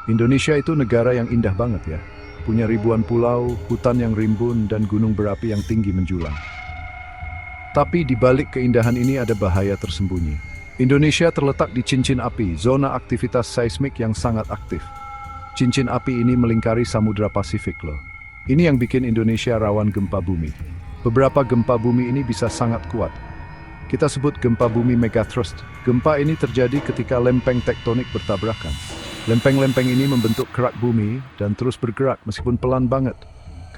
Indonesia itu negara yang indah banget ya. Punya ribuan pulau, hutan yang rimbun, dan gunung berapi yang tinggi menjulang. Tapi di balik keindahan ini ada bahaya tersembunyi. Indonesia terletak di cincin api, zona aktivitas seismik yang sangat aktif. Cincin api ini melingkari Samudra Pasifik loh. Ini yang bikin Indonesia rawan gempa bumi. Beberapa gempa bumi ini bisa sangat kuat. Kita sebut gempa bumi megathrust. Gempa ini terjadi ketika lempeng tektonik bertabrakan. Lempeng-lempeng ini membentuk kerak bumi dan terus bergerak meskipun pelan banget.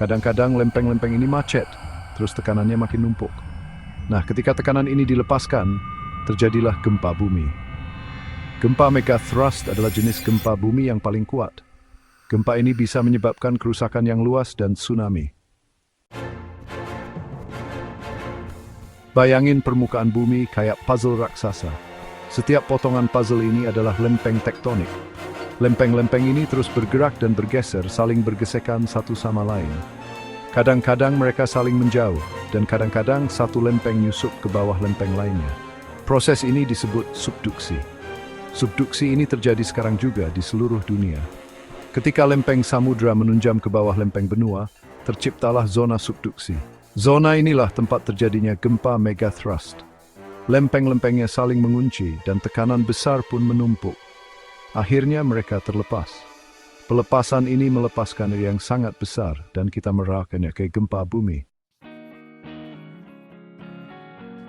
Kadang-kadang lempeng-lempeng ini macet, terus tekanannya makin numpuk. Nah, ketika tekanan ini dilepaskan, terjadilah gempa bumi. Gempa megathrust adalah jenis gempa bumi yang paling kuat. Gempa ini bisa menyebabkan kerusakan yang luas dan tsunami. Bayangin permukaan bumi kayak puzzle raksasa. Setiap potongan puzzle ini adalah lempeng tektonik. Lempeng-lempeng ini terus bergerak dan bergeser, saling bergesekan satu sama lain. Kadang-kadang mereka saling menjauh, dan kadang-kadang satu lempeng nyusup ke bawah lempeng lainnya. Proses ini disebut subduksi. Subduksi ini terjadi sekarang juga di seluruh dunia. Ketika lempeng samudra menunjam ke bawah lempeng benua, terciptalah zona subduksi. Zona inilah tempat terjadinya gempa megathrust. Lempeng-lempengnya saling mengunci dan tekanan besar pun menumpuk. Akhirnya mereka terlepas. Pelepasan ini melepaskan yang sangat besar dan kita merasakannya kayak gempa bumi.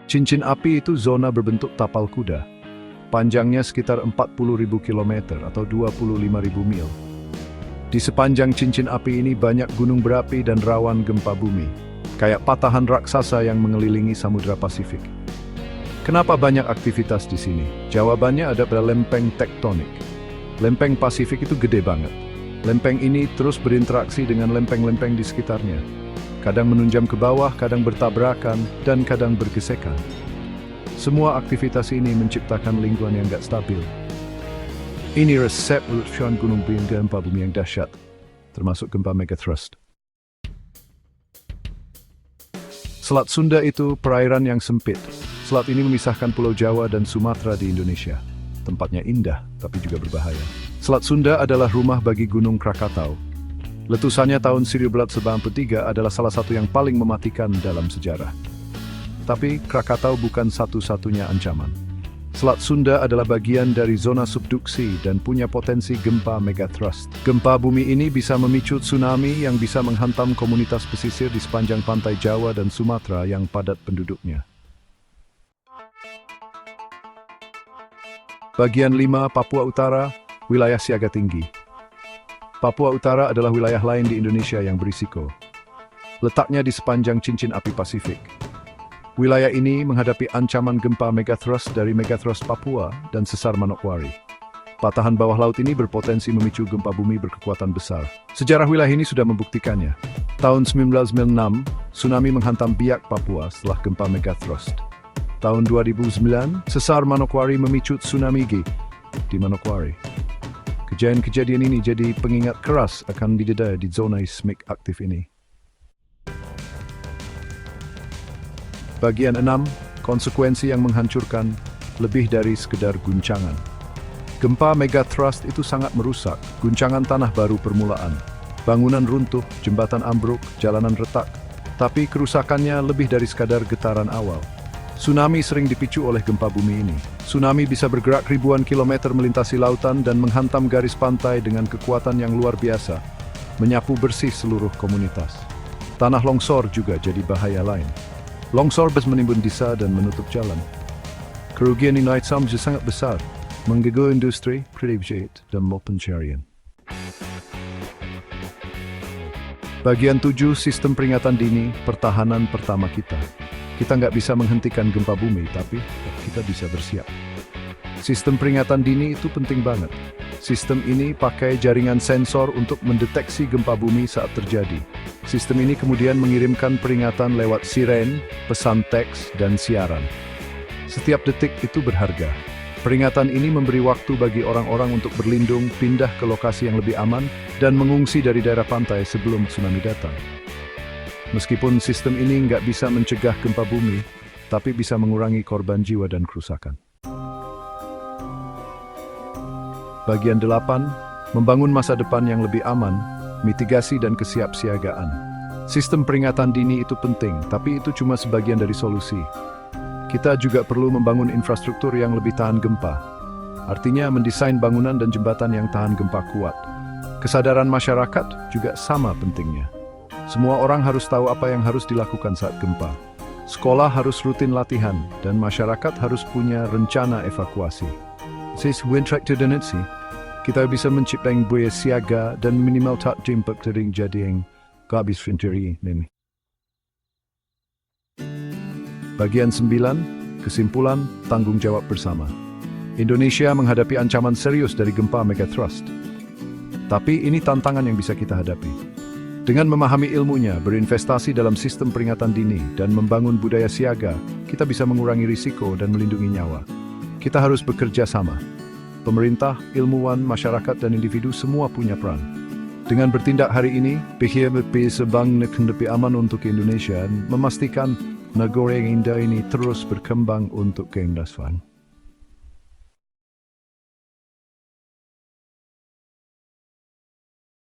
Cincin api itu zona berbentuk tapal kuda. Panjangnya sekitar 40.000 km atau 25.000 mil. Di sepanjang cincin api ini banyak gunung berapi dan rawan gempa bumi. Kayak patahan raksasa yang mengelilingi Samudra Pasifik. Kenapa banyak aktivitas di sini? Jawabannya ada pada lempeng tektonik. Lempeng Pasifik itu gede banget. Lempeng ini terus berinteraksi dengan lempeng-lempeng di sekitarnya. Kadang menunjam ke bawah, kadang bertabrakan, dan kadang bergesekan. Semua aktivitas ini menciptakan lingkungan yang gak stabil. Ini resep letusan gunung berapi gempa bumi yang dahsyat, termasuk gempa megathrust. Selat Sunda itu perairan yang sempit. Selat ini memisahkan Pulau Jawa dan Sumatera di Indonesia. Tempatnya indah, tapi juga berbahaya. Selat Sunda adalah rumah bagi Gunung Krakatau. Letusannya tahun 1993 adalah salah satu yang paling mematikan dalam sejarah. Tapi Krakatau bukan satu-satunya ancaman. Selat Sunda adalah bagian dari zona subduksi dan punya potensi gempa megathrust. Gempa bumi ini bisa memicu tsunami yang bisa menghantam komunitas pesisir di sepanjang pantai Jawa dan Sumatera yang padat penduduknya. Bagian 5, Papua Utara, wilayah siaga tinggi. Papua Utara adalah wilayah lain di Indonesia yang berisiko. Letaknya di sepanjang cincin api Pasifik. Wilayah ini menghadapi ancaman gempa megathrust dari megathrust Papua dan sesar Manokwari. Patahan bawah laut ini berpotensi memicu gempa bumi berkekuatan besar. Sejarah wilayah ini sudah membuktikannya. Tahun 1996, tsunami menghantam Biak, Papua setelah gempa megathrust. Tahun 2009, sesar Manokwari memicu tsunami di Manokwari. Kejadian-kejadian ini jadi pengingat keras akan didedah di zona seismik aktif ini. Bagian 6, konsekuensi yang menghancurkan lebih dari sekedar guncangan. Gempa megathrust itu sangat merusak, guncangan tanah baru permulaan. Bangunan runtuh, jembatan ambruk, jalanan retak. Tapi kerusakannya lebih dari sekadar getaran awal. Tsunami sering dipicu oleh gempa bumi ini. Tsunami bisa bergerak ribuan kilometer melintasi lautan dan menghantam garis pantai dengan kekuatan yang luar biasa, menyapu bersih seluruh komunitas. Tanah longsor juga jadi bahaya lain. Longsor bisa menimbun desa dan menutup jalan. Kerugian ini sangat besar, mengganggu industri, private, dan pencarian. Bagian 7, sistem peringatan dini, pertahanan pertama kita. Kita nggak bisa menghentikan gempa bumi, tapi kita bisa bersiap. Sistem peringatan dini itu penting banget. Sistem ini pakai jaringan sensor untuk mendeteksi gempa bumi saat terjadi. Sistem ini kemudian mengirimkan peringatan lewat siren, pesan teks, dan siaran. Setiap detik itu berharga. Peringatan ini memberi waktu bagi orang-orang untuk berlindung, pindah ke lokasi yang lebih aman, dan mengungsi dari daerah pantai sebelum tsunami datang. Meskipun sistem ini nggak bisa mencegah gempa bumi, tapi bisa mengurangi korban jiwa dan kerusakan. Bagian 8, membangun masa depan yang lebih aman, mitigasi dan kesiapsiagaan. Sistem peringatan dini itu penting, tapi itu cuma sebagian dari solusi. Kita juga perlu membangun infrastruktur yang lebih tahan gempa. Artinya mendesain bangunan dan jembatan yang tahan gempa kuat. Kesadaran masyarakat juga sama pentingnya. Semua orang harus tahu apa yang harus dilakukan saat gempa. Sekolah harus rutin latihan, dan masyarakat harus punya rencana evakuasi. Kita bisa menciptakan budaya siaga dan minimal takdim bertering jadi yang habis finteri ini. Bagian 9, kesimpulan, tanggung jawab bersama. Indonesia menghadapi ancaman serius dari gempa megathrust. Tapi ini tantangan yang bisa kita hadapi. Dengan memahami ilmunya, berinvestasi dalam sistem peringatan dini, dan membangun budaya siaga, kita bisa mengurangi risiko dan melindungi nyawa. Kita harus bekerja sama. Pemerintah, ilmuwan, masyarakat, dan individu semua punya peran. Dengan bertindak hari ini, lebih lebih aman untuk Indonesia dan memastikan negara yang indah ini terus berkembang untuk keindahan.